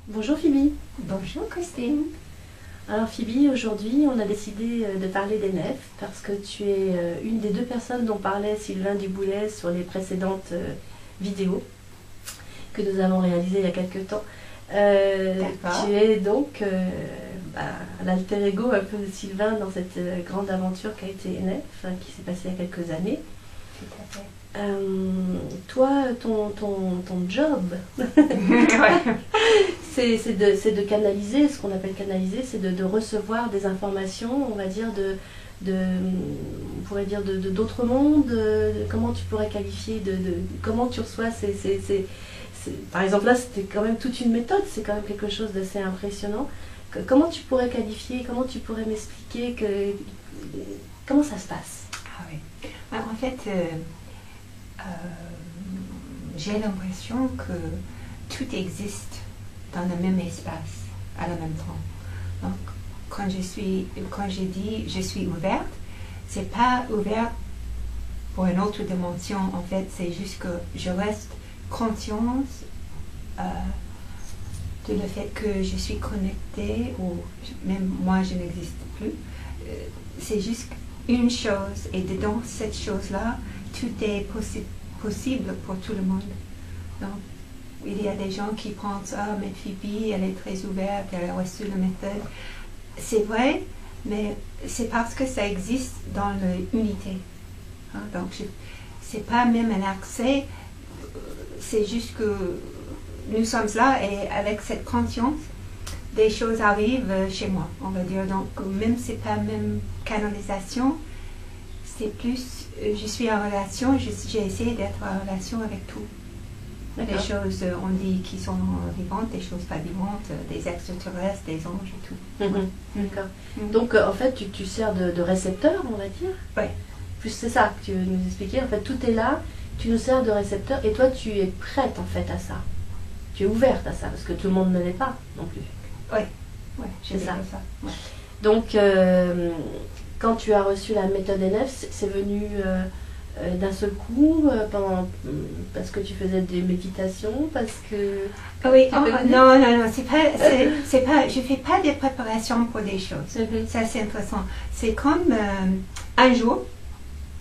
Bonjour Phoebe. Bonjour Christine. Alors Phoebe, aujourd'hui on a décidé de parler des nefs parce que tu es une des deux personnes dont parlait Sylvain Duboulet sur les précédentes vidéos que nous avons réalisées il y a quelques temps. Tu es donc l'alter ego un peu de Sylvain dans cette grande aventure qu'a été nef, qui s'est passée il y a quelques années. Tout à fait. Toi, ton job, c'est de canaliser, ce qu'on appelle canaliser, c'est de recevoir des informations, on va dire, on pourrait dire d'autres mondes. Comment tu pourrais qualifier, comment tu reçois par exemple là, c'était quand même toute une méthode, c'est quand même quelque chose d'assez impressionnant. Comment tu pourrais qualifier, comment tu pourrais m'expliquer comment ça se passe? Ah oui. En fait, j'ai l'impression que tout existe dans le même espace, à la même temps. Donc, quand j'ai dit je suis ouverte, c'est pas ouverte pour une autre dimension. En fait, c'est juste que je reste consciente de le fait que je suis connectée, ou même moi je n'existe plus. C'est juste une chose, et dedans cette chose-là, tout est possible pour tout le monde. Donc, il y a des gens qui pensent « Ah, mais Phoebe, elle est très ouverte, elle a reçu la méthode. » C'est vrai, mais c'est parce que ça existe dans l'unité. Donc, c'est pas même un accès, c'est juste que nous sommes là, et avec cette conscience, des choses arrivent chez moi, on va dire. Donc, même c'est pas même canalisation, c'est plus, je suis en relation, j'ai essayé d'être en relation avec tout. Des choses, on dit, qui sont vivantes, des choses pas vivantes, des extraterrestres, des anges et tout. D'accord. Donc, en fait, tu sers de récepteur, on va dire. Oui. Plus c'est ça que tu veux nous expliquer. En fait, tout est là, tu nous sers de récepteur, et toi, tu es prête, en fait, à ça. Tu es ouverte à ça, parce que tout le monde ne l'est pas, non plus. Oui, ouais, c'est ça. Ouais. Donc, quand tu as reçu la méthode NF, c'est venu d'un seul coup, parce que tu faisais des méditations, parce que... Oui, non, c'est pas, je fais pas de préparation pour des choses. Ça, c'est intéressant. C'est comme un jour,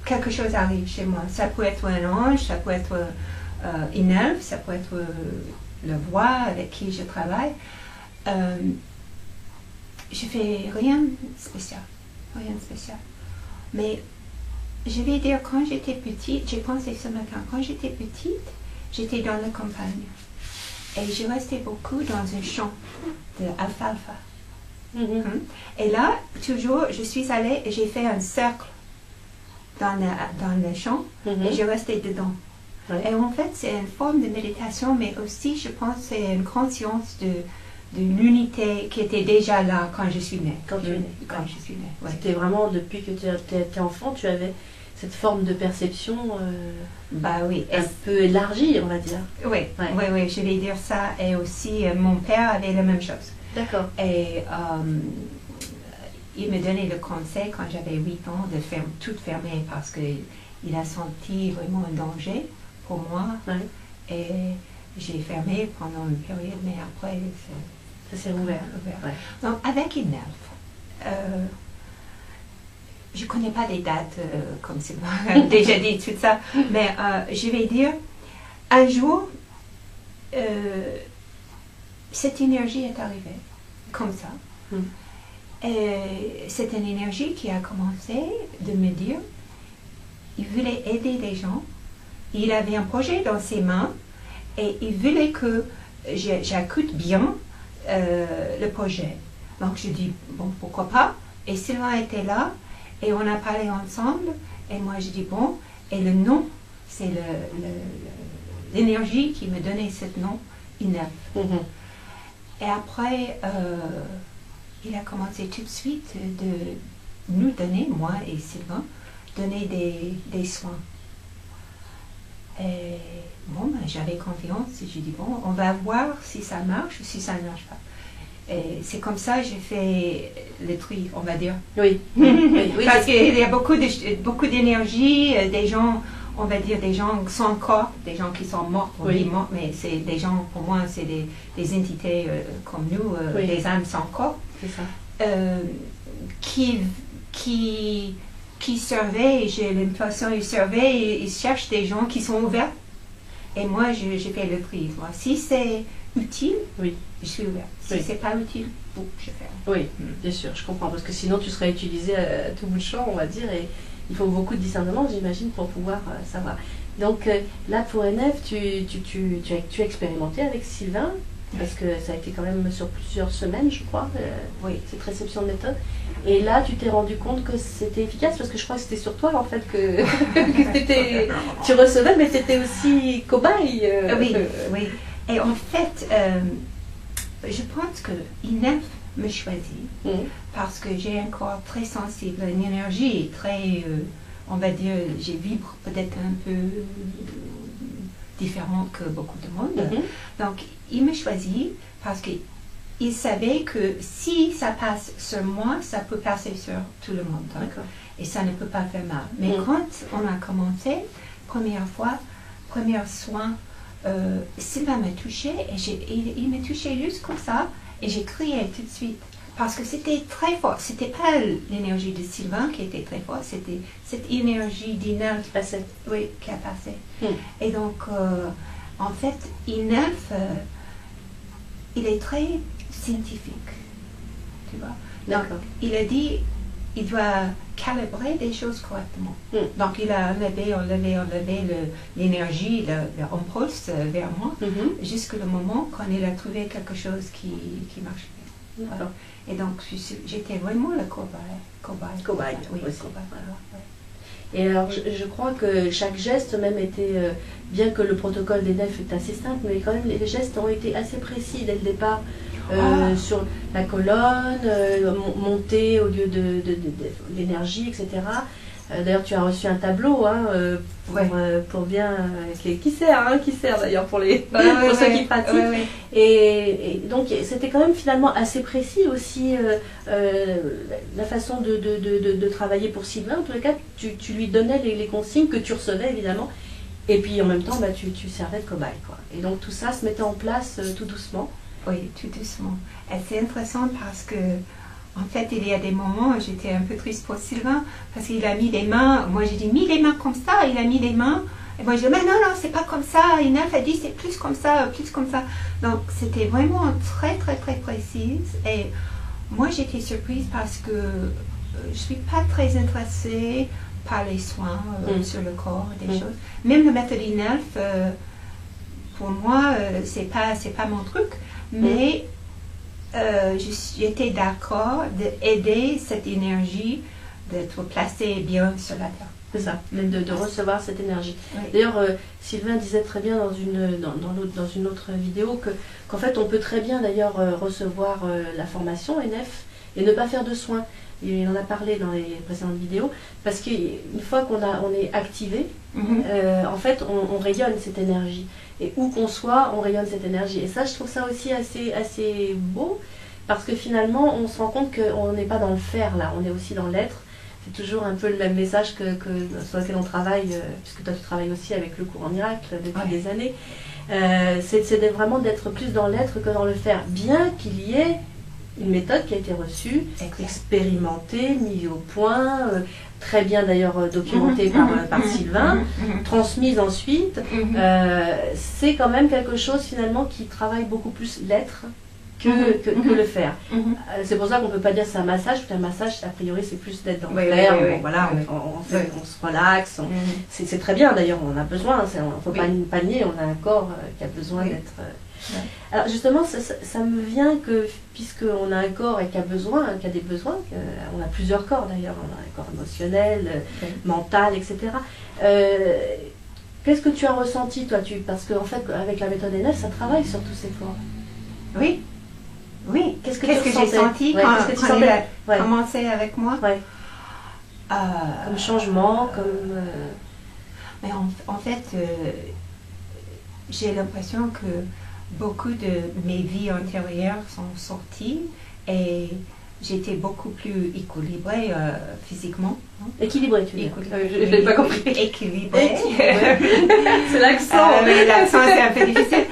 quelque chose arrive chez moi. Ça peut être un ange, ça peut être une elfe, ça peut être le roi avec qui je travaille. Je fais rien de spécial. Rien de spécial. Mais je vais dire, quand j'étais petite, j'ai pensé ce matin, quand j'étais petite, j'étais dans la campagne. Et je restais beaucoup dans un champ d'alfalfa. Et là, toujours, je suis allée et j'ai fait un cercle dans le champ et je restais dedans. Et en fait, c'est une forme de méditation, mais aussi, je pense, c'est une conscience de l'unité qui était déjà là quand je suis née. Quand je suis née. Ouais. C'était vraiment, depuis que tu étais enfant, tu avais cette forme de perception oui. un peu élargie, on va dire. Oui, je vais dire ça. Et aussi, mon père avait la même chose. D'accord. Et il me donnait le conseil quand j'avais 8 ans de tout fermer parce qu'il a senti vraiment un danger pour moi. Ouais. Et j'ai fermé pendant une période, mais après, ça s'est ouvert. Ouais. Donc, avec une elfe, je ne connais pas les dates, comme c'est déjà dit, tout ça, mais je vais dire, un jour, cette énergie est arrivée, comme ça. Et c'est une énergie qui a commencé de me dire, il voulait aider les gens, il avait un projet dans ses mains, et il voulait que j'écoute bien le projet. Donc je dis, bon, pourquoi pas. Et Sylvain était là, et on a parlé ensemble, et moi je dis, bon, et le nom, c'est l'énergie qui me donnait ce nom, Inef. Et après, il a commencé tout de suite de nous donner, moi et Sylvain, donner des soins. Et bon, j'avais confiance et j'ai dit, bon, on va voir si ça marche ou si ça ne marche pas. Et c'est comme ça que j'ai fait le tri, on va dire. Oui. Parce qu'il y a beaucoup d'énergie, des gens on va dire, des gens sans corps, des gens qui sont morts, vivants, mais c'est des gens, pour moi, c'est des entités comme nous, des âmes sans corps, qui surveillent, j'ai l'impression, ils surveillent, ils cherchent des gens qui sont ouverts. Et moi, j'ai fait le prix. Moi, si c'est utile, je suis ouverte. Si c'est pas utile, je fais. Oui, bien sûr, je comprends. Parce que sinon, tu serais utilisé à tout bout de champ, on va dire. Et il faut beaucoup de discernement, j'imagine, pour pouvoir savoir. Donc là, pour NF, tu as expérimenté avec Sylvain, parce que ça a été quand même sur plusieurs semaines, je crois, cette réception de méthode. Et là, tu t'es rendu compte que c'était efficace, parce que je crois que c'était sur toi, en fait, que tu recevais, mais tu étais aussi cobaye. Oui. Et en fait, je pense que INEF me choisit, parce que j'ai un corps très sensible, une énergie très, on va dire, j'ai vibre peut-être un peu différente que beaucoup de monde. Donc, il me choisit parce qu'il savait que si ça passe sur moi, ça peut passer sur tout le monde. Et ça ne peut pas faire mal. Mais quand on a commencé, premier soin, Sylvain m'a touché et il m'a touché juste comme ça et j'ai crié tout de suite. Parce que c'était très fort. C'était pas l'énergie de Sylvain qui était très forte, c'était cette énergie d'Inelf qui passait. Oui, qui a passé. Et donc, en fait, Inelf, il est très scientifique. Tu vois? Donc, il a dit, il doit calibrer des choses correctement. Donc, il a enlevé l'énergie, l'impulse vers moi, jusqu'au moment quand il a trouvé quelque chose qui marche bien. Voilà. Et donc, j'étais vraiment le cobaye. Oui, aussi. Et alors, je crois que chaque geste même était, bien que le protocole des nefs est assez simple, mais quand même les gestes ont été assez précis dès le départ. Sur la colonne, monter au lieu de l'énergie, etc. D'ailleurs, tu as reçu un tableau pour bien qui sert d'ailleurs pour ceux qui pratiquent. Et donc, c'était quand même finalement assez précis aussi la façon de travailler pour Sylvain. En tout cas, tu lui donnais les consignes que tu recevais évidemment. Et puis en même temps, tu servais de cobaye, quoi. Et donc tout ça se mettait en place tout doucement. Oui, tout doucement. Et c'est intéressant parce que, en fait, il y a des moments où j'étais un peu triste pour Sylvain parce qu'il a mis les mains. Moi, j'ai dit, mis les mains comme ça. Il a mis les mains. Et moi, je dis, mais non, c'est pas comme ça. Et Inelf a dit, c'est plus comme ça, plus comme ça. Donc, c'était vraiment très, très, très précise. Et moi, j'étais surprise parce que je suis pas très intéressée par les soins sur le corps, des choses. Même le méthode Inelf, pour moi, c'est pas mon truc. Mais j'étais d'accord d'aider cette énergie d'être placée bien sur la terre. C'est ça, de recevoir cette énergie. D'ailleurs, Sylvain disait très bien dans une autre vidéo qu'en fait on peut très bien d'ailleurs recevoir la formation NF et ne pas faire de soins. Il en a parlé dans les précédentes vidéos, parce qu'une fois on est activé, en fait on rayonne cette énergie. Et où qu'on soit, on rayonne cette énergie. Et ça, je trouve ça aussi assez beau, parce que finalement, on se rend compte qu'on n'est pas dans le faire, là, on est aussi dans l'être. C'est toujours un peu le même message sur lequel on travaille, puisque toi, tu travailles aussi avec le courant miracle depuis des années. C'est vraiment d'être plus dans l'être que dans le faire, bien qu'il y ait une méthode qui a été reçue, expérimentée, mise au point, très bien d'ailleurs documentée par Sylvain, transmise ensuite. C'est quand même quelque chose finalement qui travaille beaucoup plus l'être que le faire. C'est pour ça qu'on ne peut pas dire c'est un massage, parce qu'un massage, a priori, c'est plus d'être dans l'air. Voilà, on se relaxe. C'est très bien d'ailleurs, on a besoin, il ne faut pas nier, on a un corps qui a besoin d'être... Alors justement, ça me vient que, puisqu'on a un corps et qui a des besoins, on a plusieurs corps d'ailleurs, on a un corps émotionnel, mental, etc. Qu'est-ce que tu as ressenti toi, parce qu'en fait, avec la méthode NF, ça travaille sur tous ces corps. Oui. Qu'est-ce que j'ai senti quand il a commencé avec moi? Comme changement, comme... Mais en fait, j'ai l'impression que beaucoup de mes vies antérieures sont sorties et j'étais beaucoup plus équilibrée physiquement. Équilibré, tu dis. Je n'ai pas compris. Équilibrée. C'est l'accent. L'accent, c'est un peu difficile.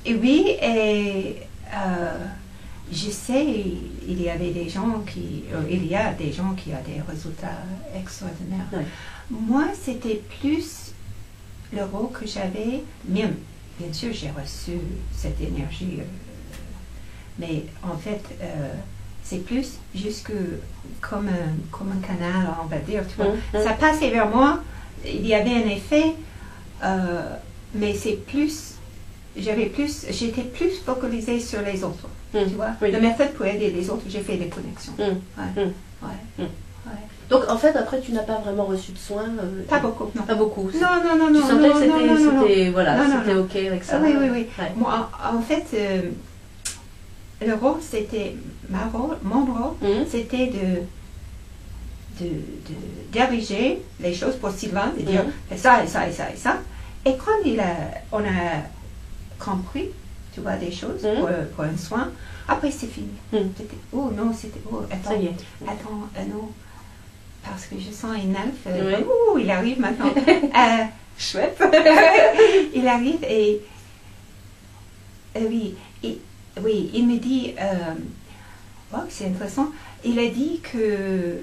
Et oui, et je sais, il y a des gens qui ont des résultats extraordinaires. Ouais. Moi, c'était plus le rôle que j'avais, même, bien sûr, j'ai reçu cette énergie, mais en fait, c'est plus juste comme un canal, on va dire, tu vois. Ça passait vers moi, il y avait un effet, mais c'est plus, j'étais plus focalisée sur les autres, tu vois. Oui. La méthode pour aider les autres, j'ai fait des connexions. Donc en fait, après, tu n'as pas vraiment reçu de soins. Pas beaucoup, non. Pas beaucoup. Non. Tu sentais que c'était ok avec ça. Oui. Ouais. Moi, en fait, le rôle, c'était mon rôle, c'était de diriger les choses pour Sylvain, de dire fais ça et ça et ça et ça. Et quand on a compris, tu vois, des choses pour un soin, après c'est fini. C'était, attends, non. Parce que je sens une elfe, il arrive maintenant. Chouette. Il arrive et oui, il me dit, c'est intéressant, il a dit que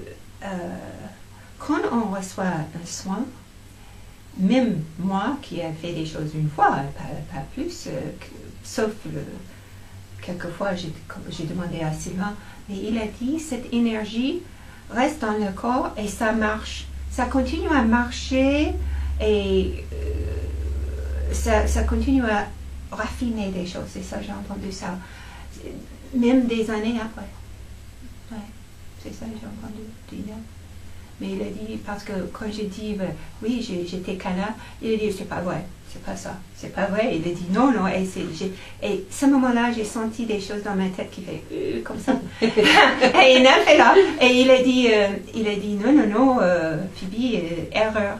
quand on reçoit un soin, même moi qui ai fait des choses une fois, pas plus, sauf quelquefois j'ai demandé à Sylvain, mais il a dit cette énergie reste dans le corps et ça marche, ça continue à marcher et ça continue à raffiner des choses, c'est ça, j'ai entendu ça, même des années après. Ouais, c'est ça, j'ai entendu dire. Mais il a dit, parce que quand j'ai dit, oui, j'étais câlin, il a dit, c'est pas vrai, c'est pas ça, c'est pas vrai. Il a dit, non, et ce moment-là, j'ai senti des choses dans ma tête qui fait comme ça. Et il a fait là, et il a dit, non, Phoebe, erreur.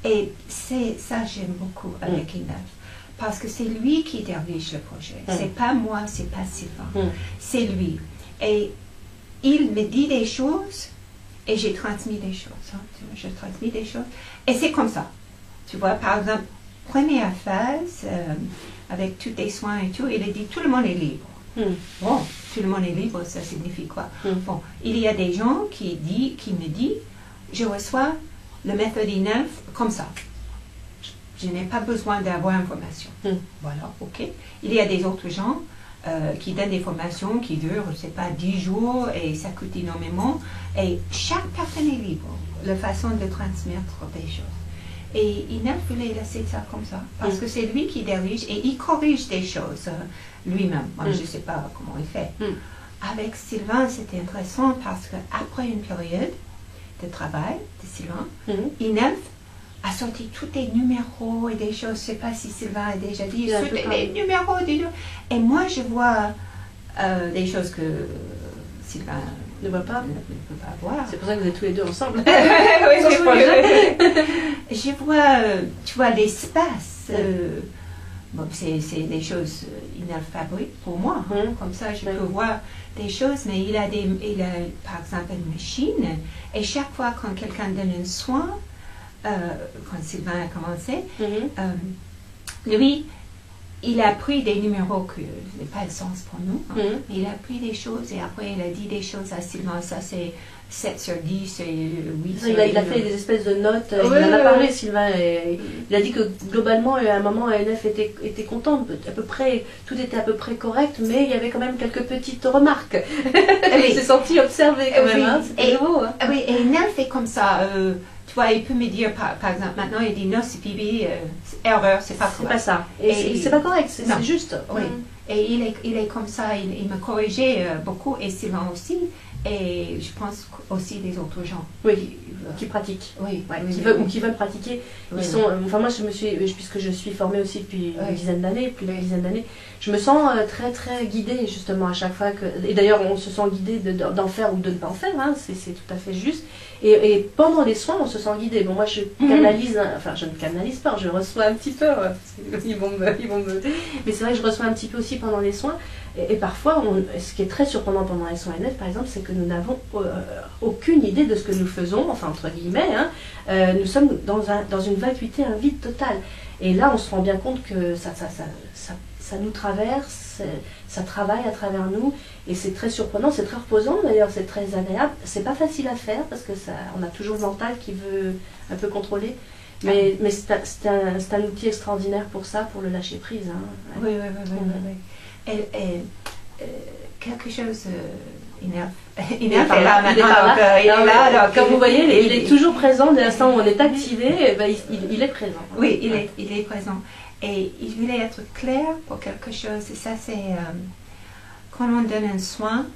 Et c'est ça, j'aime beaucoup avec Inaf. Parce que c'est lui qui dirige le projet. C'est pas moi, c'est pas Sylvain. C'est lui. Et il me dit des choses et j'ai transmis des choses. Je transmis des choses. Et c'est comme ça. Tu vois, par exemple, première phase, avec tous les soins et tout, il a dit tout le monde est libre. Bon, tout le monde est libre, ça signifie quoi? Bon, il y a des gens qui me disent, je reçois le méthode INEF comme ça. Je n'ai pas besoin d'avoir information. Voilà, ok. Il y a des autres gens qui donnent des formations qui durent, je ne sais pas, 10 jours et ça coûte énormément. Et chaque personne est libre, la façon de transmettre des choses. Et INEF voulait laisser ça comme ça, parce que c'est lui qui dirige et il corrige des choses lui-même. Moi, je ne sais pas comment il fait. Avec Sylvain, c'était intéressant parce qu'après une période de travail de Sylvain, INEF a sorti tous les numéros et des choses, je ne sais pas si Sylvain a déjà dit, les numéros, et moi je vois des choses que Sylvain ne voit pas, ne peut pas voir. C'est pour ça que vous êtes tous les deux ensemble. Je vois, tu vois, l'espace, bon, c'est des choses inalphabétiques pour moi, comme ça je peux voir des choses, mais il a par exemple une machine, et chaque fois quand quelqu'un donne un soin, quand Sylvain a commencé, lui, il a pris des numéros qui n'ont pas de sens pour nous. Il a pris des choses et après il a dit des choses à Sylvain. Ça c'est 7 sur 10 et 8 sur 10. Il a fait des espèces de notes. Il en a parlé, Sylvain. Et il a dit que globalement, à un moment, ANF était contente. À peu près, tout était à peu près correct, mais il y avait quand même quelques petites remarques. Il s'est senti observé quand même. C'était nouveau. Oui, et ANF est comme ça. Tu vois, il peut me dire, par exemple, maintenant, il dit non, c'est Phoebe, erreur, c'est pas correct. C'est pas ça. Et c'est pas correct, c'est juste. Oui. Et il est comme ça, il me corrigeait beaucoup, et Sylvain aussi, et je pense aussi des autres gens. Oui, qui pratiquent. Oui, qui veulent pratiquer. Ils sont, enfin, moi, puisque je suis formée aussi depuis une dizaine d'années, plus d'une dizaine d'années, je me sens très, très guidée, justement, à chaque fois que. Et d'ailleurs, on se sent guidé d'en faire ou de ne pas en faire, c'est tout à fait juste. Et pendant les soins, on se sent guidé. Bon, moi, je canalise, enfin, je ne canalise pas, je reçois un petit peu. Ils vont me... Mais c'est vrai que je reçois un petit peu aussi pendant les soins. Et parfois, ce qui est très surprenant pendant les soins NF, par exemple, c'est que nous n'avons aucune idée de ce que nous faisons, enfin entre guillemets, hein. Nous sommes dans une vacuité, un vide total. Et là, on se rend bien compte que ça nous traverse, ça travaille à travers nous, et c'est très surprenant, c'est très reposant d'ailleurs, c'est très agréable. C'est pas facile à faire parce que on a toujours le mental qui veut un peu contrôler, mais c'est un outil extraordinaire pour ça, pour le lâcher prise. Hein. Oui. Quelque chose. Inef est là maintenant. Comme vous voyez, il est toujours présent dès l'instant où on est activé, il est présent. Oui, il est présent. Et il voulait être clair pour quelque chose. Et ça, c'est quand on donne un soin,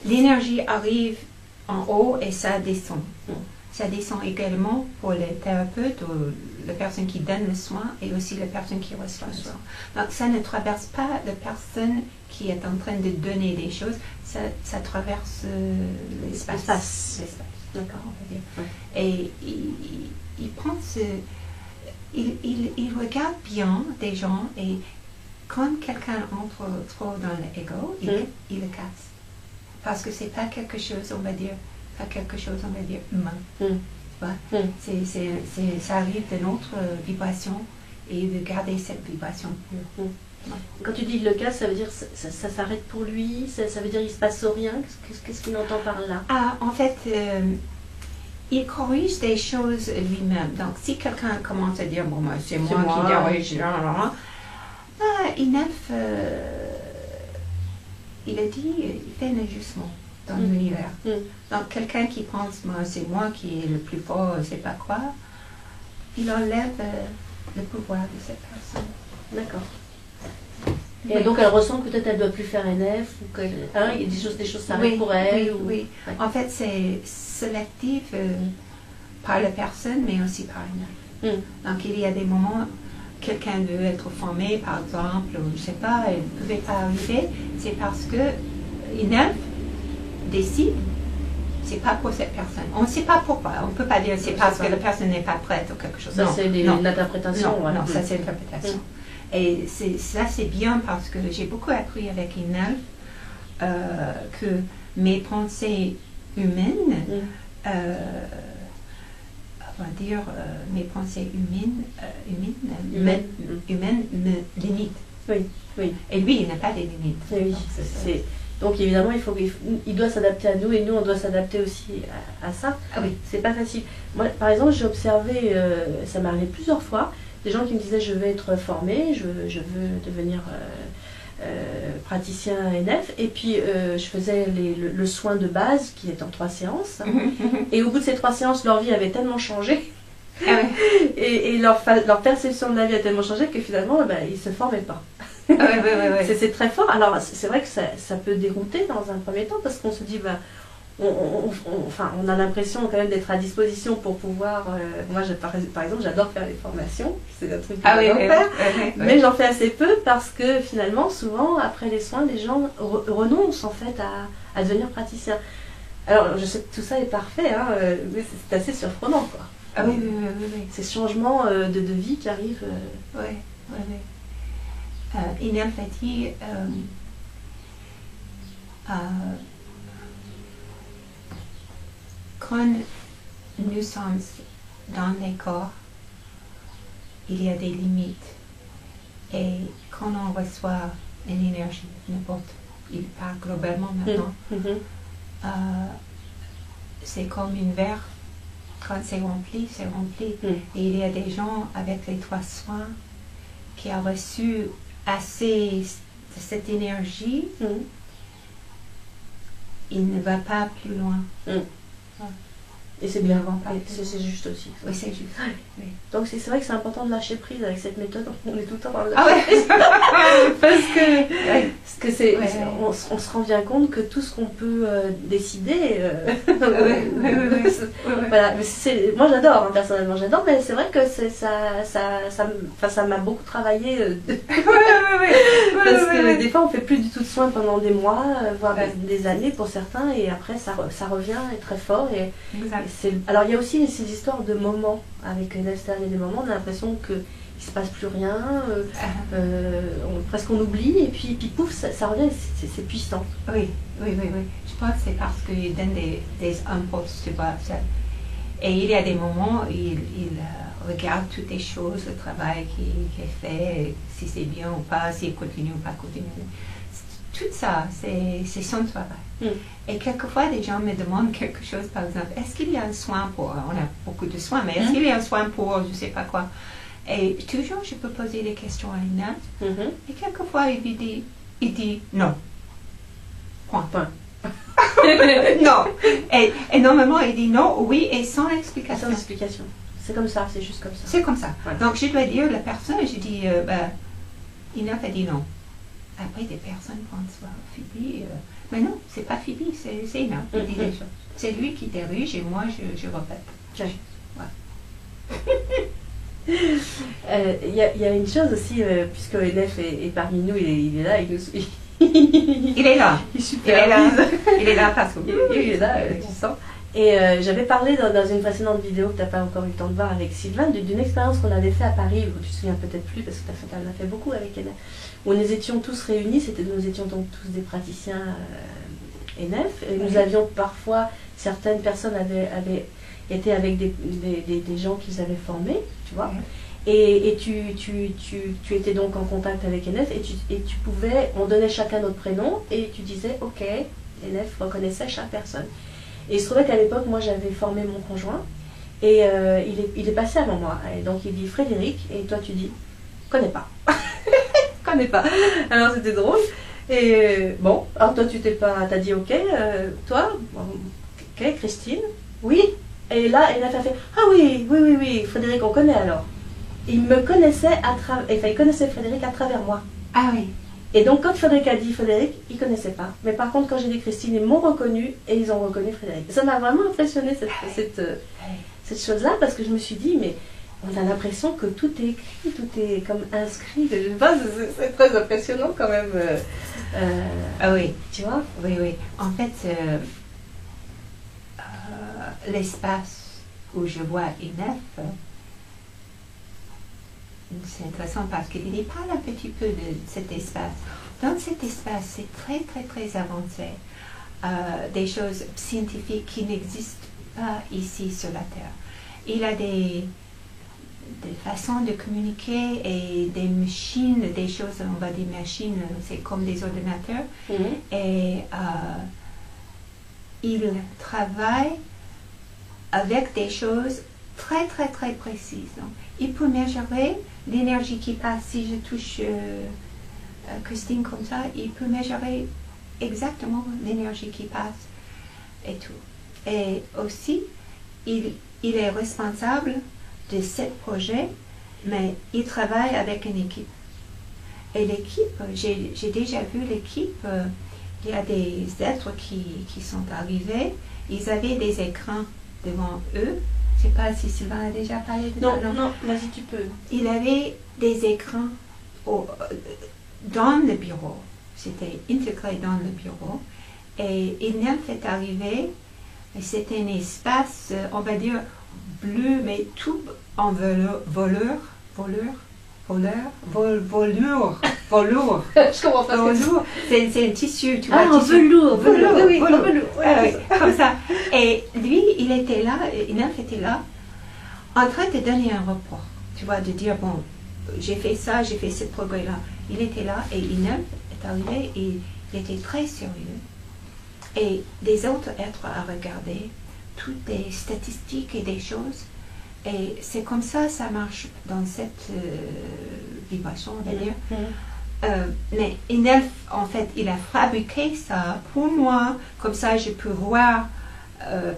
l'énergie arrive en haut et ça descend. Ça descend également pour les thérapeutes ou la personne qui donne le soin et aussi la personne qui reçoit le soin. Donc ça ne traverse pas la personne qui est en train de donner des choses, ça traverse l'espace. D'accord, on va dire. Ouais. Et il prend il regarde bien des gens et quand quelqu'un entre trop dans l'ego, il le casse. Parce que c'est pas quelque chose, on va dire, humain. Ça arrive de notre vibration et de garder cette vibration pure. Quand tu dis le cas, ça veut dire ça s'arrête pour lui, ça veut dire il se passe rien. Qu'est-ce qu'il entend par là? En fait, il corrige des choses lui-même. Donc, si quelqu'un commence à dire, bon, c'est moi qui dirige, Inef, il a dit, il fait un ajustement dans l'univers. Donc, quelqu'un qui pense, c'est moi qui est le plus fort, je sais pas quoi, il enlève le pouvoir de cette personne. D'accord. Et donc elle ressent que peut-être elle ne doit plus faire NF, ou que, il y a des choses s'arrêtent pour elle. Oui. Ouais. En fait, c'est sélectif par la personne, mais aussi par NF. Donc il y a des moments, quelqu'un veut être formé, par exemple, ou je ne sais pas, elle ne pouvait pas arriver, c'est parce que NF décide, c'est pas pour cette personne. On ne sait pas pourquoi. On ne peut pas dire c'est parce que la personne n'est pas prête ou quelque chose. Ça, c'est une interprétation. Non, ça c'est l'interprétation. Et ça c'est bien parce que j'ai beaucoup appris avec Inef que mes pensées humaines, on va dire mes pensées humaines me limitent. Oui. Et lui, il n'a pas de limites. Oui, donc évidemment, il doit s'adapter à nous et nous, on doit s'adapter aussi à ça. Ah oui. C'est pas facile. Moi, par exemple, j'ai observé, ça m'est arrivé plusieurs fois, des gens qui me disaient je veux être formé, je veux devenir praticien NF, et puis je faisais le soin de base qui est en 3 séances, et au bout de ces 3 séances, leur vie avait tellement changé, et leur perception de la vie a tellement changé que finalement, ils ne se formaient pas. C'est très fort. Alors c'est vrai que ça peut dérouter dans un premier temps parce qu'on se dit on a l'impression quand même d'être à disposition pour pouvoir moi par exemple j'adore faire les formations, c'est un truc que j'adore faire, mais j'en fais assez peu parce que finalement souvent après les soins les gens renoncent en fait à devenir praticien. Alors je sais que tout ça est parfait mais c'est assez surprenant quoi. Oui. Ces changements de vie qui arrivent. Inef a dit quand nous sommes dans les corps, il y a des limites. Et quand on reçoit une énergie, n'importe, il parle globalement maintenant, c'est comme une verre, quand c'est rempli, c'est rempli. Et il y a des gens avec les 3 soins qui ont reçu assez de cette énergie, il ne va pas plus loin. Et c'est bien, c'est juste aussi. Oui, c'est juste. Oui. Donc c'est vrai que c'est important de lâcher prise avec cette méthode. On est tout le temps dans le lâcher prise. Parce que c'est, on se rend bien compte que tout ce qu'on peut décider. Voilà. Mais moi j'adore, personnellement j'adore, mais c'est vrai que ça m'a beaucoup travaillé. Parce que des fois on fait plus du tout de soins pendant des mois, voire des années pour certains, et après ça revient très fort. Alors il y a aussi ces histoires de moments avec Nef Stern, il y a des moments on a l'impression il se passe plus rien, presque on oublie, et puis pouf, ça revient, c'est puissant. Oui. Je pense que c'est parce qu'il donne des impulses, tu vois. Ça. Et il y a des moments où il regarde toutes les choses, le travail qui est fait, si c'est bien ou pas, s'il continue ou pas continue. Tout ça, c'est son travail. Et quelquefois, les gens me demandent quelque chose, par exemple, est-ce qu'il y a un soin pour, on a beaucoup de soins, mais est-ce qu'il y a un soin pour, je ne sais pas quoi. Et toujours, je peux poser des questions à Inès, et quelquefois, il dit non. Point. Non. Et normalement, il dit non, oui, et sans explication. Sans explication. C'est comme ça, c'est juste comme ça. C'est comme ça. Ouais. Donc, je dois dire, la personne, je dis, Inès a dit non. Après, des personnes pensent, Phoebe, mais non, c'est pas Phoebe, c'est Inès qui dit les choses. C'est lui qui dirige et moi, je répète. Okay. Ouais. Il y a une chose aussi, puisque Enef est parmi nous, il est là, il nous suit. Il est là. Il est là. Il est là parce que il est là, tu sens. Et j'avais parlé dans une précédente vidéo que tu n'as pas encore eu le temps de voir avec Sylvain, d'une expérience qu'on avait fait à Paris, où tu te souviens peut-être plus parce que tu en as fait beaucoup avec Enef, où nous étions tous réunis, nous étions donc tous des praticiens Enef, et nous avions parfois, certaines personnes avaient été avec des gens qu'ils avaient formés, tu vois. Et tu étais donc en contact avec Enef et tu pouvais, on donnait chacun notre prénom et tu disais, ok, Enef reconnaissait chaque personne. Et il se trouvait qu'à l'époque, moi j'avais formé mon conjoint et il est passé avant moi. Et donc il dit Frédéric et toi tu dis, connais pas. Connais pas. Alors c'était drôle. Et bon, alors toi tu t'as dit ok, toi, ok, Christine, oui. Et là, Enef a fait, ah oui, Frédéric on connaît alors. Il me connaissait il connaissait Frédéric à travers moi. Ah oui. Et donc quand Frédéric a dit Frédéric, il ne connaissait pas. Mais par contre quand j'ai dit Christine, ils m'ont reconnu et ils ont reconnu Frédéric. Ça m'a vraiment impressionné cette chose-là parce que je me suis dit, mais on a l'impression que tout est écrit, tout est comme inscrit. Je sais pas, c'est très impressionnant quand même. Ah oui. Tu vois? Oui. En fait, l'espace où je vois Enef, c'est intéressant parce qu'il parle un petit peu de cet espace. Dans cet espace, c'est très, très, très avancé. Des choses scientifiques qui n'existent pas ici sur la Terre. Il a des façons de communiquer et des machines, des choses, on va dire machines, c'est comme des ordinateurs. Et il travaille avec des choses très, très, très précises. Donc, il peut mesurer l'énergie qui passe. Si je touche Christine comme ça, il peut mesurer exactement l'énergie qui passe et tout. Et aussi, il est responsable de ce projet, mais il travaille avec une équipe. Et l'équipe, j'ai déjà vu l'équipe, il y a des êtres qui sont arrivés, ils avaient des écrans devant eux. Je ne sais pas si Sylvain a déjà parlé de ça. Non, vas-y, tu peux. Il avait des écrans dans le bureau. C'était intégré dans le bureau. Et Enef est arrivé. C'était un espace, on va dire, bleu, mais tout en velours. Je comprends pas. Velours. C'est un tissu, tu vois. Ah, en velours. Oui, velours. Ouais, comme ça. Et lui, il était là, Enef était là, en train de donner un rapport. Tu vois, de dire, bon, j'ai fait ça, j'ai fait ce progrès-là. Il était là et Enef est arrivé et il était très sérieux. Et des autres êtres à regarder, toutes des statistiques et des choses. Et c'est comme ça, ça marche dans cette vibration, on va dire. Mais Enef, en fait, il a fabriqué ça pour moi, comme ça je peux voir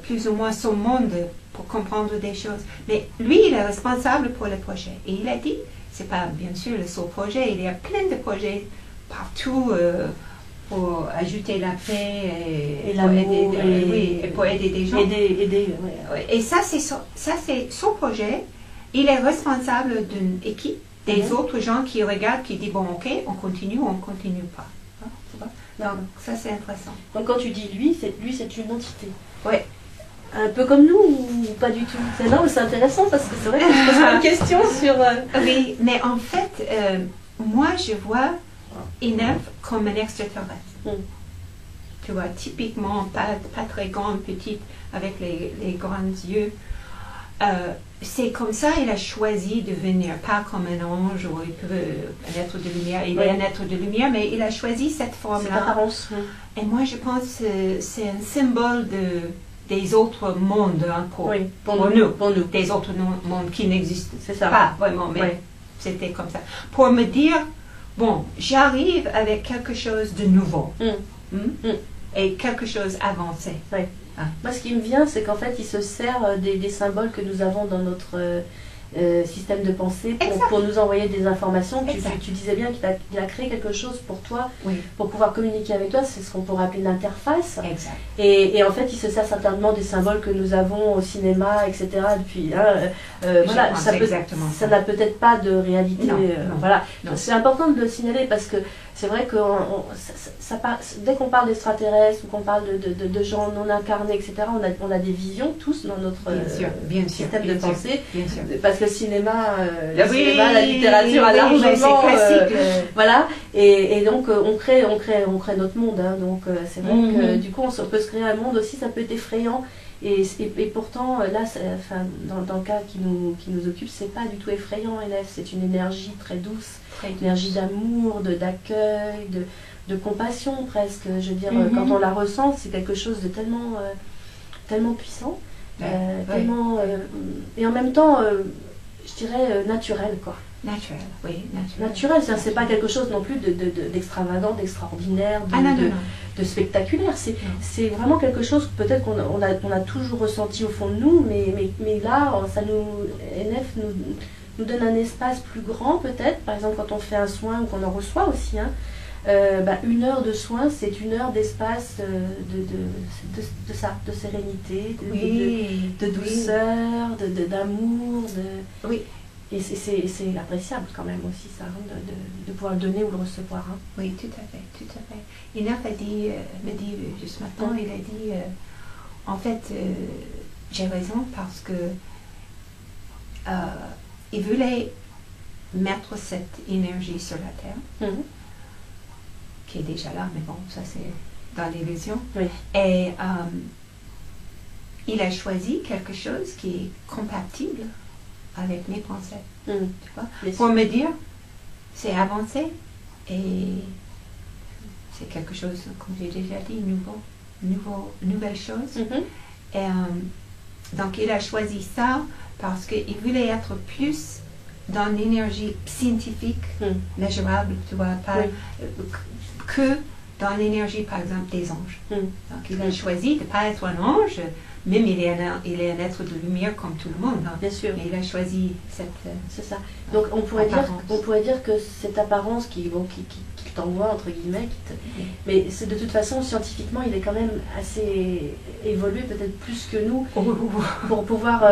plus ou moins son monde pour comprendre des choses. Mais lui, il est responsable pour le projet. Et il a dit, c'est pas bien sûr le seul projet, il y a plein de projets partout pour ajouter la paix et pour aider des gens. Et ça, c'est son projet. Il est responsable d'une équipe, des autres gens qui regardent, qui disent, bon, ok, on continue pas. Donc, ça, c'est intéressant. Donc, quand tu dis lui, c'est une entité. Oui. un peu comme nous ou pas du tout? Non, mais c'est intéressant parce que c'est vrai que je pose plein de questions sur... Oui, mais en fait, moi je vois Inef comme un extraterrestre. Tu vois, typiquement, pas très grande, petite, avec les grands yeux. C'est comme ça, il a choisi de venir, pas comme un ange ou un être de lumière. Il est un être de lumière, mais il a choisi cette forme-là. Cette apparence. Et moi, je pense que c'est un symbole des autres mondes pour nous, des autres mondes qui n'existent pas vraiment, mais c'était comme ça. Pour me dire, bon, j'arrive avec quelque chose de nouveau et quelque chose avancé. Oui. Moi, ce qui me vient, c'est qu'en fait, il se sert des symboles que nous avons dans notre système de pensée pour nous envoyer des informations. Tu disais bien qu'il a créé quelque chose pour toi, pour pouvoir communiquer avec toi. C'est ce qu'on pourrait appeler une interface. Et en fait, il se sert certainement des symboles que nous avons au cinéma, etc. Depuis, voilà, ça n'a peut-être pas de réalité. Voilà. C'est important de le signaler parce que c'est vrai que dès qu'on parle d'extraterrestres ou qu'on parle de gens non incarnés, etc., on a des visions tous dans notre système de pensée. Parce que le cinéma, la littérature a largement... voilà. Et donc, on crée notre monde. Hein, donc, c'est vrai que du coup, on peut se créer un monde aussi, ça peut être effrayant. Et pourtant, là, dans le cas qui nous occupe, c'est pas du tout effrayant, Inef. C'est une énergie très douce, une énergie d'amour, d'accueil, de compassion presque. Je veux dire, quand on la ressent, c'est quelque chose de tellement puissant, tellement, et en même temps, je dirais naturel, quoi. Naturel, oui, naturel. C'est pas quelque chose non plus d'extravagant, d'extraordinaire, de spectaculaire. C'est vraiment quelque chose peut-être qu'on a toujours ressenti au fond de nous, mais là, NF nous donne un espace plus grand peut-être. Par exemple, quand on fait un soin ou qu'on en reçoit aussi, hein, 1 heure de soin, c'est 1 heure d'espace de sérénité, de douceur, d'amour. Oui. Et c'est appréciable quand même aussi, ça, de pouvoir le donner ou le recevoir. Hein. Oui, tout à fait, tout à fait. Inef me dit juste maintenant, il a dit, en fait, j'ai raison parce que il voulait mettre cette énergie sur la Terre, qui est déjà là, mais bon, ça c'est dans l'illusion. Oui. Et il a choisi quelque chose qui est compatible avec mes pensées, tu vois, pour me dire, c'est avancé et c'est quelque chose, comme j'ai déjà dit, nouvelle chose. Et donc il a choisi ça parce qu'il voulait être plus dans l'énergie scientifique, mesurable, tu vois, pas que dans l'énergie, par exemple, des anges. Donc il a choisi de ne pas être un ange. Même il est un être de lumière comme tout le monde. Hein. Bien sûr. Mais il a choisi cette... c'est ça. Donc on pourrait dire que cette apparence qui t'envoie, entre guillemets, mais c'est de toute façon, scientifiquement, il est quand même assez évolué, peut-être plus que nous, pour pouvoir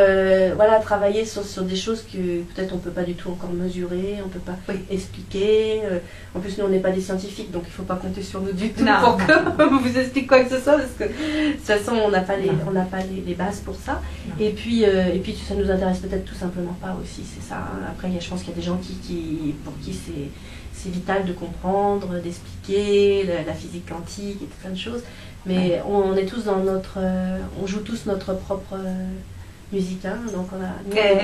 travailler sur des choses que peut-être on ne peut pas du tout encore mesurer, on ne peut pas expliquer. En plus, nous, on n'est pas des scientifiques, donc il ne faut pas compter sur nous du tout pour qu'on vous explique quoi que ce soit, parce que de toute façon, on n'a pas les bases pour ça. Et puis ça nous intéresse peut-être tout simplement pas aussi, c'est ça. Après, je pense qu'il y a des gens pour qui c'est vital de comprendre, d'expliquer la physique quantique et tout plein de choses. Mais on est tous on joue tous notre propre musique, hein, donc on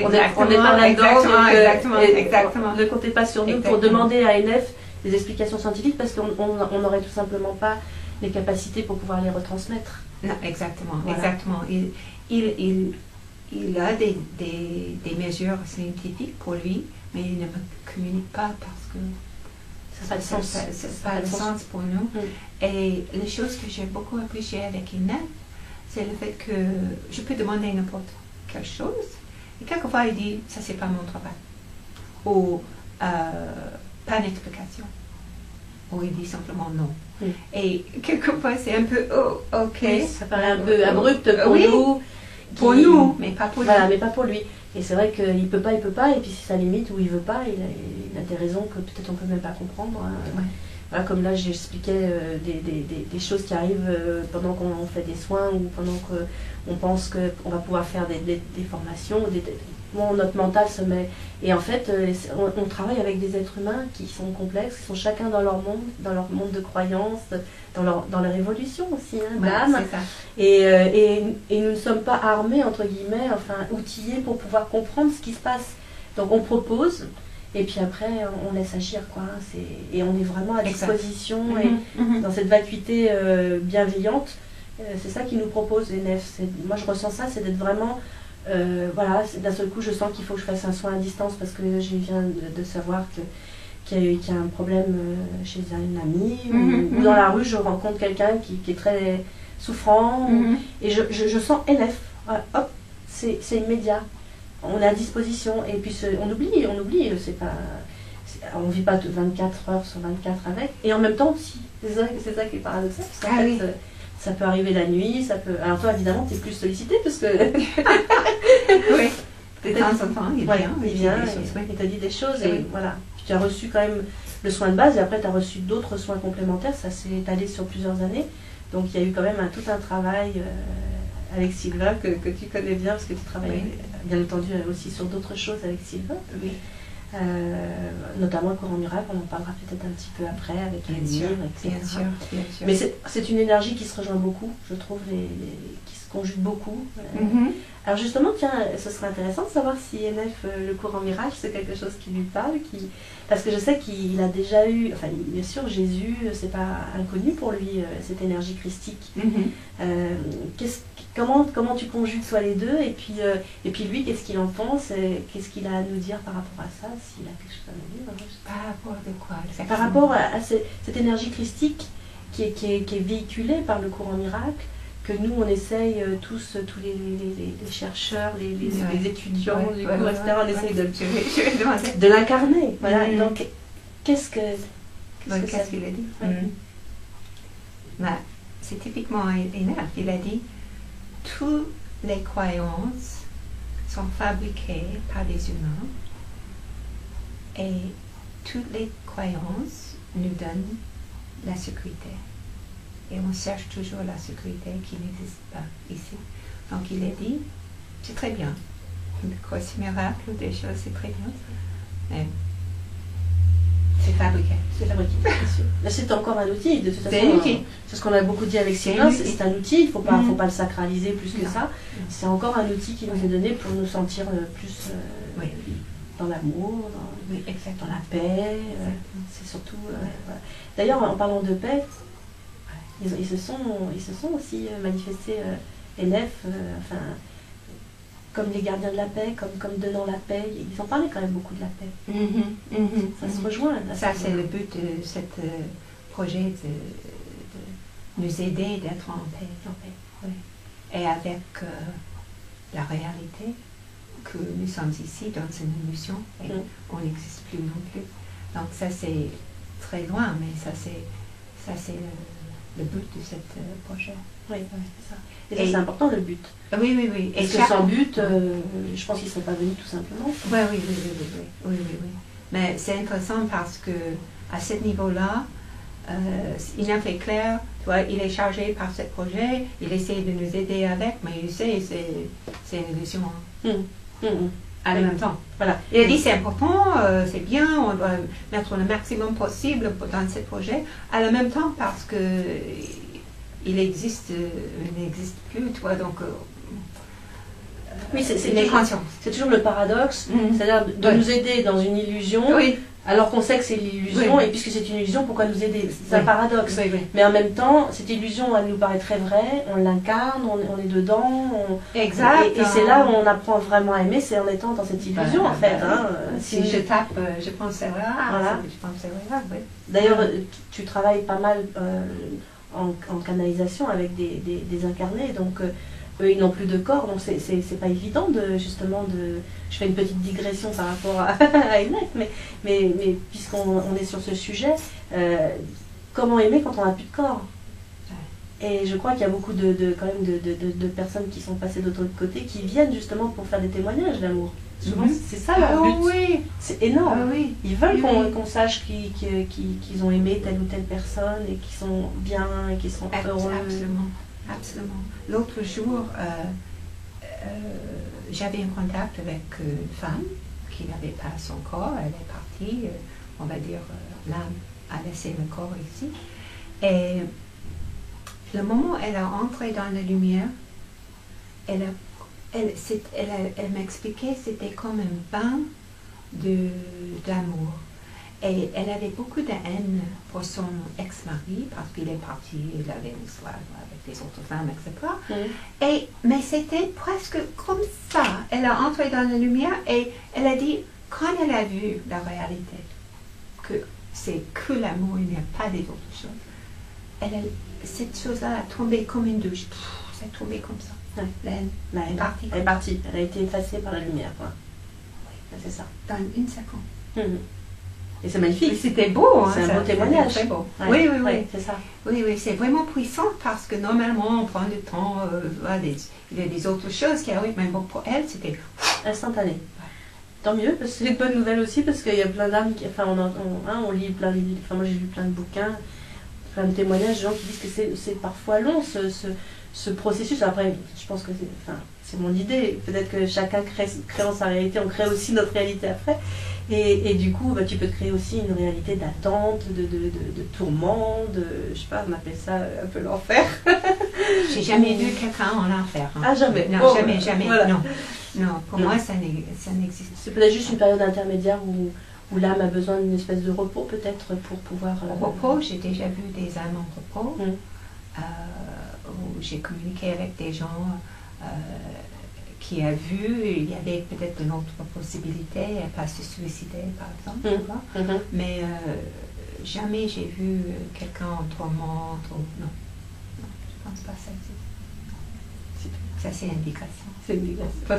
n'est pas là-dedans. Exactement. Ne comptez pas sur nous pour demander à NF des explications scientifiques parce qu'on n'aurait tout simplement pas les capacités pour pouvoir les retransmettre. Non, exactement. Il a des mesures scientifiques pour lui, mais il ne me communique pas parce que ça n'a pas de sens pour nous. Et les choses que j'ai beaucoup appréciées avec Inef, c'est le fait que je peux demander n'importe quelle chose, et quelquefois il dit, ça c'est pas mon travail, ou pas d'explication, ou il dit simplement non. Et quelquefois c'est un peu, ok. Ça paraît un peu abrupt pour nous. Pour nous, mais pas pour lui. Voilà, mais pas pour lui. Et c'est vrai qu'il peut pas, et puis c'est sa limite où il veut pas, il a des raisons que peut-être on peut même pas comprendre. Hein. voilà, comme là j'expliquais des choses qui arrivent pendant qu'on fait des soins ou pendant qu'on pense qu'on va pouvoir faire des formations, bon, notre mental se met... Et en fait, on travaille avec des êtres humains qui sont complexes, qui sont chacun dans leur monde de croyances, dans leur évolution aussi, hein, d'âme. c'est ça. Et nous ne sommes pas armés, entre guillemets, enfin outillés pour pouvoir comprendre ce qui se passe. Donc on propose, et puis après on laisse agir, quoi. Et on est vraiment à disposition, et dans cette vacuité bienveillante, c'est ça qui nous propose ENEF. Moi je ressens ça, c'est d'être vraiment... voilà, d'un seul coup je sens qu'il faut que je fasse un soin à distance parce que je viens de savoir qu'il y a un problème chez une amie, ou dans la rue je rencontre quelqu'un qui est très souffrant, et je sens ENEF, hop, c'est immédiat, on est à disposition, et puis on oublie, c'est pas, on ne vit pas 24 heures sur 24 avec, et en même temps aussi, c'est ça qui est paradoxal, parce qu'en fait, ça peut arriver la nuit, ça peut... Alors toi, évidemment, tu es plus sollicité parce que... Oui, de temps en temps, il vient, il te dit des choses, et voilà. Puis tu as reçu quand même le soin de base, et après tu as reçu d'autres soins complémentaires, ça s'est étalé sur plusieurs années. Donc il y a eu quand même tout un travail avec Sylvain que tu connais bien, parce que tu travailles bien entendu aussi sur d'autres choses avec Sylvain. Oui. Notamment le courant miracle, on en parlera peut-être un petit peu après avec les livres, etc. Bien sûr. Mais c'est une énergie qui se rejoint beaucoup, je trouve, qui se conjugue beaucoup. Alors justement, tiens, ce serait intéressant de savoir si ENEF, le courant miracle, c'est quelque chose qui lui parle, parce que je sais qu'il a déjà eu, enfin bien sûr Jésus, c'est pas inconnu pour lui, cette énergie christique. Comment tu conjugues toi les deux, et puis lui, qu'est-ce qu'il en pense, et qu'est-ce qu'il a à nous dire par rapport à ça, s'il a quelque chose à nous dire. Par rapport de quoi? Par rapport à cette énergie christique qui est véhiculée par le courant miracle, que nous on essaye tous les chercheurs, les étudiants, du coup, etc., on essaye de l'incarner. Voilà. Donc, qu'est-ce qu'il a dit? C'est typiquement ENEF. Il a dit: toutes les croyances sont fabriquées par des humains, et toutes les croyances nous donnent la sécurité. Et on cherche toujours la sécurité qui n'existe pas ici. Donc il a dit, c'est très bien. Une course miracle ou des choses, c'est très bien. Mais c'est fabriqué. C'est fabriqué, bien sûr. Mais c'est encore un outil, de toute façon. C'est un outil. C'est ce qu'on a beaucoup dit avec Sylvain, c'est un outil, il ne faut pas le sacraliser plus que ça. C'est encore un outil qui nous est donné pour nous sentir plus dans l'amour, dans la paix. C'est surtout... voilà. D'ailleurs, en parlant de paix, ils se sont aussi manifestés, ENEF, enfin, comme les gardiens de la paix, comme donnant la paix. Ils ont parlé quand même beaucoup de la paix. Ça se rejoint. Là, ça, c'est le but de ce projet, de nous aider d'être en paix. Oui. Et avec la réalité que nous sommes ici dans une illusion, et on n'existe plus non plus. Donc ça, c'est très loin, mais ça, c'est le but de ce projet. Oui, c'est ça. Et ça, c'est important, le but. Oui. Et que sans but, je pense qu'ils ne seraient pas venus tout simplement. Oui. Mais c'est intéressant parce que à ce niveau-là, il a fait clair, il est chargé par ce projet, il essaie de nous aider avec, mais il sait, c'est une illusion. À le même temps. Voilà. Il a dit c'est important, c'est bien, on doit mettre le maximum possible dans ce projet, à le même temps parce que il n'existe plus, donc oui, c'est toujours le paradoxe, c'est-à-dire de nous aider dans une illusion, alors qu'on sait que c'est l'illusion, et puisque c'est une illusion, pourquoi nous aider? C'est un paradoxe. Mais en même temps, cette illusion, elle nous paraît très vraie, on l'incarne, on est dedans, exact. Et c'est là où on apprend vraiment à aimer, c'est en étant dans cette illusion, en fait. Si je tape, je pense c'est vrai. Voilà. D'ailleurs, tu travailles pas mal en canalisation avec des incarnés, donc eux ils n'ont plus de corps, donc c'est pas évident justement je fais une petite digression par rapport à ENEF, mais puisqu'on est sur ce sujet, comment aimer quand on n'a plus de corps? Et je crois qu'il y a beaucoup quand même de personnes qui sont passées de l'autre côté, qui viennent justement pour faire des témoignages d'amour. Souvent, c'est ça leur but. Oui. C'est énorme. Oui. Ils veulent Oui. qu'on sache qu'ils ont aimé telle ou telle personne et qu'ils sont bien et qu'ils sont heureux. Absolument. Absolument. L'autre jour, j'avais un contact avec une femme qui n'avait pas son corps. Elle est partie, on va dire, l'âme a laissé le corps ici. Et le moment où elle a entré dans la lumière, elle m'expliquait que c'était comme un bain d'amour. Et elle avait beaucoup de haine pour son ex-mari parce qu'il est parti, il avait une soirée avec des autres femmes, etc. Mais c'était presque comme ça. Elle a entré dans la lumière et elle a dit, quand elle a vu la réalité, que c'est que l'amour, il n'y a pas des autres choses, cette chose-là a tombé comme une douche. C'est tombé comme ça. Ouais. Elle est partie. Elle est partie. Elle a été effacée par la lumière. Quoi. Oui, c'est ça. Dans une seconde. Et c'est magnifique. C'était beau. C'est un beau témoignage. Très beau. Ouais. Oui. Ouais, c'est ça. Oui, c'est vraiment puissant parce que normalement on prend du temps, il y a des autres choses qui arrivent, mais bon, pour elle c'était instantané. Tant mieux, parce que c'est une bonne nouvelle aussi, parce qu'il y a plein d'âmes qui. Enfin, on lit plein de livres, enfin, moi j'ai lu plein de bouquins, plein de témoignages de gens qui disent que c'est parfois long ce processus. Après, je pense que c'est mon idée. Peut-être que chacun créant sa réalité, on crée aussi notre réalité après. Et du coup, tu peux te créer aussi une réalité d'attente, de tourment, je sais pas, on appelle ça un peu l'enfer. J'ai jamais vu quelqu'un en enfer. Hein. Ah, jamais. Non, oh, jamais. Voilà. Non, pour moi, ça n'existe. C'est peut-être juste une période intermédiaire où l'âme a besoin d'une espèce de repos, peut-être, pour pouvoir... repos, j'ai déjà vu des âmes en repos, où j'ai communiqué avec des gens qui a vu, il y avait peut-être une autre possibilité, pas se suicider, par exemple. Mais jamais j'ai vu quelqu'un en tourmente. Non, je pense pas que ça existe. Ça, c'est une indication. C'est une indication. On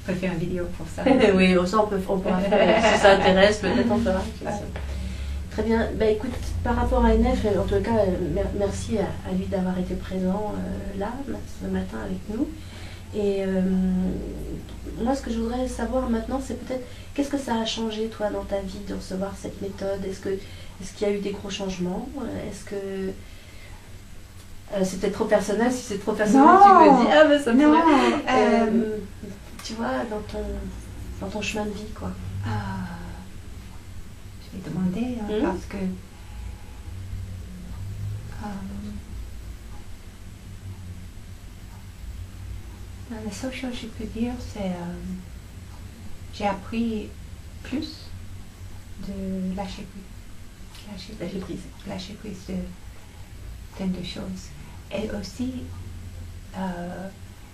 peut faire une vidéo pour ça. Oui, ça, on pourra faire. Si ça intéresse, peut-être on fera. Très bien. Écoute, par rapport à NF, en tout cas, merci à lui d'avoir été présent là, ce matin avec nous. Et moi, ce que je voudrais savoir maintenant, c'est peut-être qu'est-ce que ça a changé, toi, dans ta vie, de recevoir cette méthode. Est-ce qu'il y a eu des gros changements? Est-ce que c'est peut-être trop personnel? Si c'est trop personnel, non, tu me dis, ah ben ça me non, pourrait. Tu vois, dans ton chemin de vie, quoi. Je vais demander, parce que la seule chose que je peux dire, c'est j'ai appris plus de lâcher prise de plein de choses. Et aussi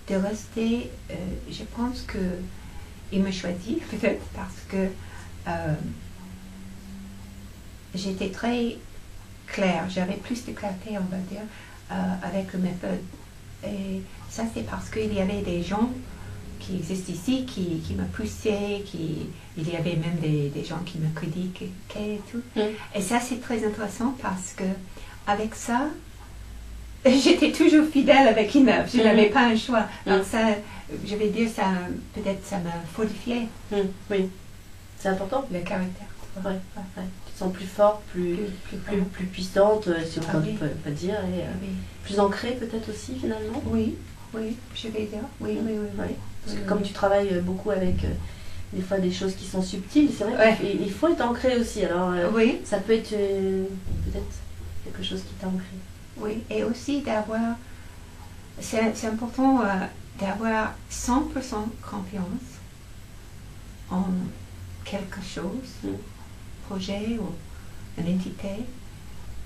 de rester, je pense qu'il me choisit peut-être parce que j'étais très claire, j'avais plus de clarté, on va dire, avec la méthode. Et ça, c'est parce qu'il y avait des gens qui existent ici, qui me poussaient, il y avait même des gens qui me critiquaient et tout. Et ça, c'est très intéressant parce que avec ça, j'étais toujours fidèle avec Inaf. Je n'avais pas un choix. Donc ça, je vais dire, ça, peut-être ça m'a fortifié. Oui, c'est important. Le caractère. Ouais. Tu te sens plus forte, plus puissante, si on peut dire, et plus ancrée peut-être aussi finalement. Oui, je vais dire. Oui. Parce que comme tu travailles beaucoup avec des fois des choses qui sont subtiles, c'est vrai qu'il faut être ancré aussi. Alors ça peut être peut-être quelque chose qui t'a ancré. Oui, et aussi d'avoir, c'est important d'avoir 100% confiance en quelque chose, projet ou une entité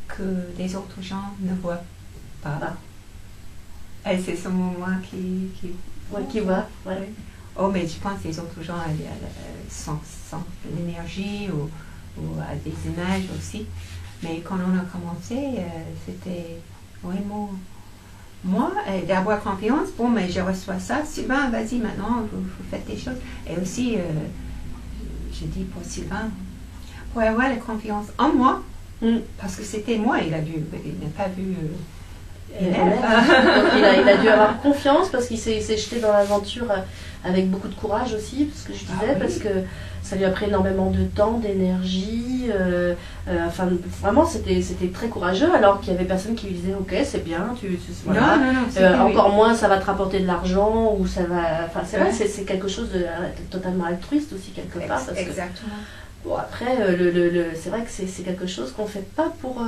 que les autres gens ne voient pas. Et c'est seulement moi qui voit. Ouais. Oh, mais je pense que les autres gens sentent l'énergie ou des images aussi. Mais quand on a commencé, c'était vraiment moi, d'avoir confiance. Bon, mais je reçois ça. Sylvain, vas-y, maintenant, vous faites des choses. Et aussi, je dis pour Sylvain, pour avoir la confiance en moi, parce que c'était moi, il n'a pas vu Donc il a dû avoir confiance parce qu'il s'est jeté dans l'aventure avec beaucoup de courage aussi, parce que je disais, parce que ça lui a pris énormément de temps, d'énergie. Enfin, vraiment, c'était très courageux, alors qu'il y avait personne qui lui disait ok, c'est bien, voilà. Non, encore moins ça va te rapporter de l'argent, ou ça va. Enfin, c'est vrai, c'est quelque chose de totalement altruiste aussi, quelque part. Parce exactement. Bon, après, c'est vrai que c'est quelque chose qu'on ne fait pas pour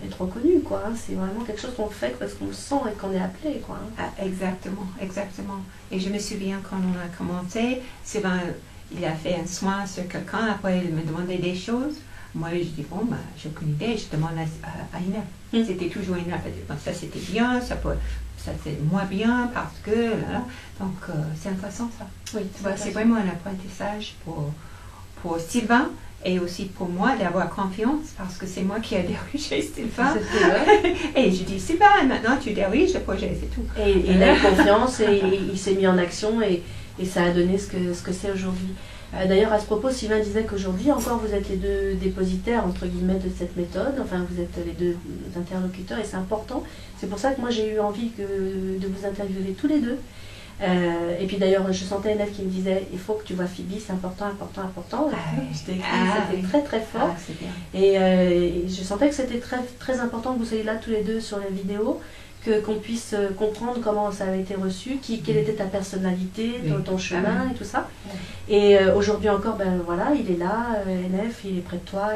être reconnu, quoi. Hein. C'est vraiment quelque chose qu'on fait parce qu'on le sent et qu'on est appelé, quoi. Hein. Ah, exactement, exactement. Et je me souviens quand on a commencé, Sylvain, il a fait un soin sur quelqu'un, après il me demandait des choses. Moi, je dis, bon, bah, j'ai aucune idée, je demande à Inès. C'était toujours Inès. Ça, c'était bien, ça c'est moins bien parce que... Là, donc, c'est intéressant, ça. Oui, c'est vraiment un apprentissage pour Sylvain et aussi pour moi d'avoir confiance parce que c'est moi qui ai dirigé Sylvain. Et je dis, Sylvain, maintenant tu diriges le projet, c'est tout. Et il a eu confiance et il s'est mis en action et ça a donné ce que c'est aujourd'hui. D'ailleurs, à ce propos, Sylvain disait qu'aujourd'hui encore vous êtes les deux dépositaires, entre guillemets, de cette méthode. Enfin, vous êtes les deux interlocuteurs et c'est important. C'est pour ça que moi j'ai eu envie de vous interviewer tous les deux. Et puis d'ailleurs, je sentais Nef qui me disait il faut que tu vois Phoebe, c'est important, important, important. C'était très très fort. Et je sentais que c'était très, très important que vous soyez là tous les deux sur la vidéo, qu'on puisse comprendre comment ça avait été reçu, quelle était ta personnalité, ton chemin et tout ça. Et aujourd'hui encore, ben voilà, il est là, NF, il est près de toi,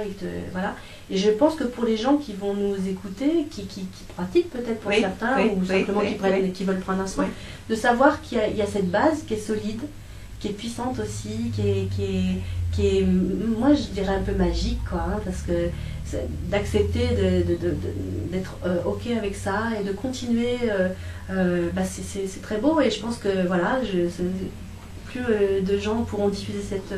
voilà. Et je pense que pour les gens qui vont nous écouter, qui pratiquent peut-être pour certains, ou simplement qui veulent prendre un soin, de savoir qu'il y a cette base qui est solide, qui est puissante aussi, qui est, moi je dirais un peu magique, quoi, hein, parce que d'accepter d'être ok avec ça et de continuer, bah c'est très beau. Et je pense que voilà, plus de gens pourront diffuser cette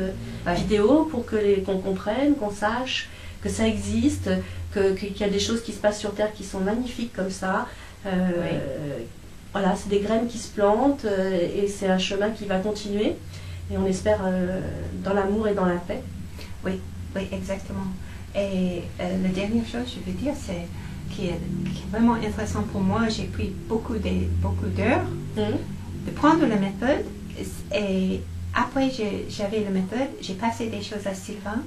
vidéo pour qu'on comprenne, qu'on sache que ça existe, qu'il y a des choses qui se passent sur Terre qui sont magnifiques comme ça. Voilà, c'est des graines qui se plantent et c'est un chemin qui va continuer. Et on espère dans l'amour et dans la paix. Oui, exactement. Et la dernière chose, je veux dire, c'est qui est vraiment intéressant pour moi. J'ai pris beaucoup d'heures de prendre la méthode. Et après, j'avais la méthode, j'ai passé des choses à Sylvain.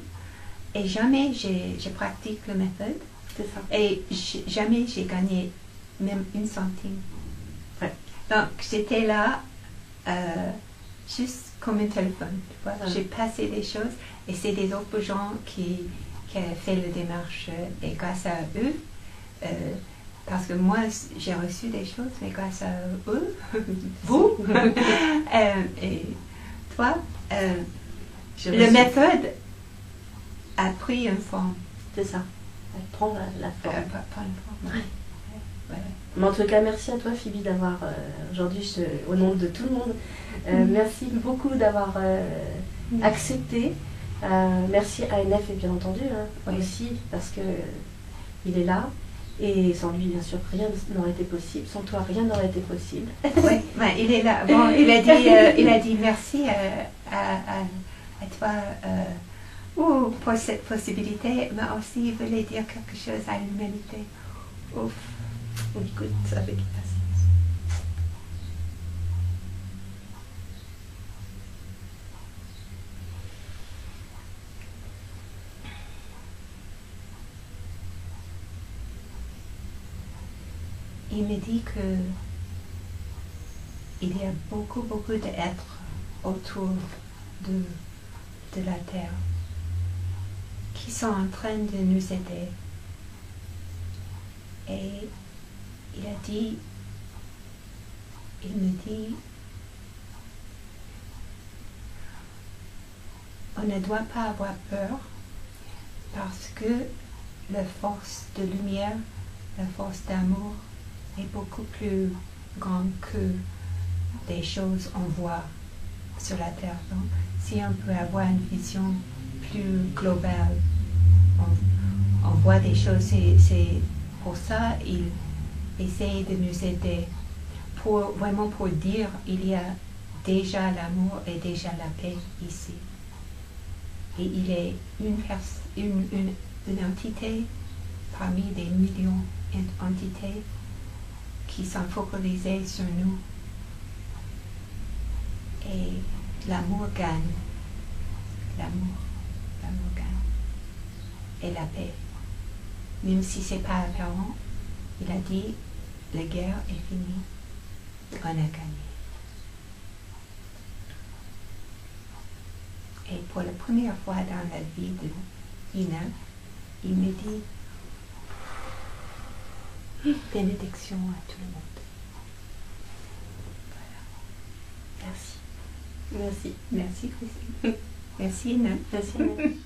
Et jamais j'ai pratiqué la méthode. C'est ça. Et jamais j'ai gagné même une centime. Donc, j'étais là juste comme un téléphone. Tu vois? J'ai passé des choses et c'est des autres gens qui ont fait la démarche. Et grâce à eux, parce que moi, j'ai reçu des choses, mais grâce à eux, vous, et toi, la méthode a pris une forme. C'est ça. Elle prend la forme. Prend une forme. Mais en tout cas, merci à toi, Phoebe, d'avoir aujourd'hui, au nom de tout le monde, merci beaucoup d'avoir accepté. Merci à NF, et bien entendu, aussi, parce que il est là. Et sans lui, bien sûr, rien n'aurait été possible. Sans toi, rien n'aurait été possible. Oui, il est là. Bon, il a dit merci à toi pour cette possibilité, mais aussi il voulait dire quelque chose à l'humanité. Ouf. On écoute avec patience. Il me dit que il y a beaucoup d'êtres autour de la Terre qui sont en train de nous aider. Et il me dit, on ne doit pas avoir peur parce que la force de lumière, la force d'amour est beaucoup plus grande que des choses qu'on voit sur la Terre. Donc, si on peut avoir une vision plus globale, on voit des choses, c'est pour ça il essaye de nous aider, vraiment pour dire il y a déjà l'amour et déjà la paix ici. Et il est une entité parmi des millions d'entités qui sont focalisées sur nous. Et l'amour gagne. L'amour gagne. Et la paix. Même si c'est pas apparent, il a dit, la guerre est finie. On a gagné. Et pour la première fois dans la vie de Ina, il me dit bénédiction à tout le monde. Voilà. Merci. Merci Christine. Merci Ina. Merci.